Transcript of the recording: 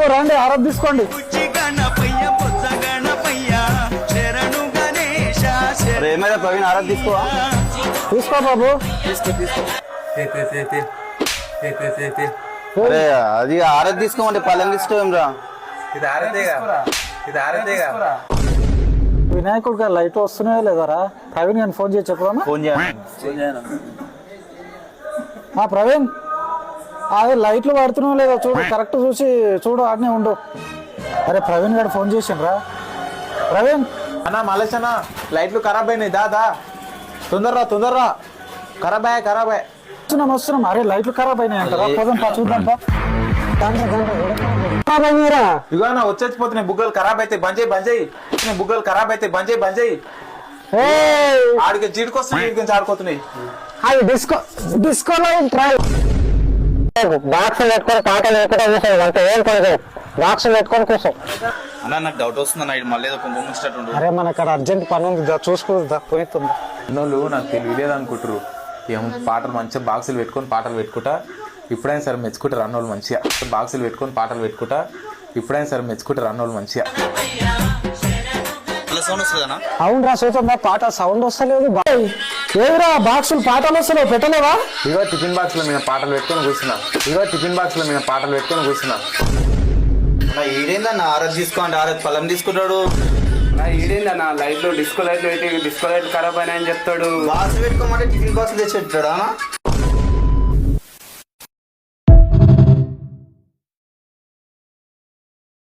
రండి ఆరాధ తీసుకోండి. ఏమైనా ప్రవీణ్ ఆరాధ తీసుకో తీసుకో బాబు. అరే అది ఆరాధ తీసుకోమంటే పల్లెం తీసుకోం రా. వినాయకుడు గారు లైట్ వస్తున్నాయో లేదారా? ప్రవీణ్ గారిని ఫోన్ చేసి చెప్పుదామా? ఫోన్ చేయాలి. ప్రవీణ్ అదే లైట్లు పడుతున్నావు లేదో చూడు, కరెక్ట్ చూసి చూడు, ఆడనే ఉండు. అరే ప్రవీణ్ గారు ఫోన్ చేసిండ్రా. ప్రవీణ్ అన్నా మలేష్ అన్న లైట్లు ఖరాబ్ అయినాయి, దాదా తొందరరా ఖరాబ్ అయ్యా. వస్తున్నాం. అరే లైట్లు ఖరాబ్ అయినాయి అంటారా? పదం చూద్దాం. ఇగో అన్న వచ్చేసిపోతున్నాయి బుగ్గలు ఖరాబ్ అయితే బంద్ చేయి బుగ్గలు ఖరాబ్ అయితే బంద్ చేయి. ఆడికి జీడికొస్తున్నాయి, ఇడికి ఆడుకోతున్నాయి. అది డిస్కో లైట్ బాక్స్ పెట్టుకొని పాటలు పెట్టుకుంటా కూర్చోండి. అంటే ఏం పడదు, బాక్స్ పెట్టుకొని కూర్చోం. అన్న నాకు డౌట్ వస్తుంది అన్న, మళ్ళీ ఏదో కుంభం ముచ్చటట్టు. అరే మన అక్కడ అర్జెంట్ పని ఉంది, చూసుకుందా పోయిస్తుంది. అన్నోళ్ళు నాకు తెలియలేదు అనుకుంటారు. ఏం పాటలు మంచిగా బాక్సులు పెట్టుకొని పాటలు పెట్టుకుంటా ఇప్పుడైనా సరే మెచ్చుకుంటారు అన్నోళ్ళు మంచిగా. బాక్సులు పెట్టుకొని పాటలు పెట్టుకుంటా ఇప్పుడైనా సరే మెచ్చుకుంటారు అన్నోళ్ళు మంచిగా. అవును రా చూద్దా, పాట సౌండ్ వస్తలేదు. ఏదిరా బాక్సులు పాటలు వస్తలేవు, పెట్టలేవా? ఇగో టిఫిన్ బాక్స్ లో మీద పాటలు పెట్టుకొని కూర్చున్నా. ఈడేందన్న ఆరాధ తీసుకోండి, ఆరాధ పళ్ళం తీసుకుంటాడు. ఈడేందన్న లైట్లు డిస్కో లైట్లు ఖరాబ్ అయినాయని చెప్తాడు. బాక్స్ పెట్టుకోమంటే టిఫిన్ బాక్స్ తెచ్చి పెట్టాడా?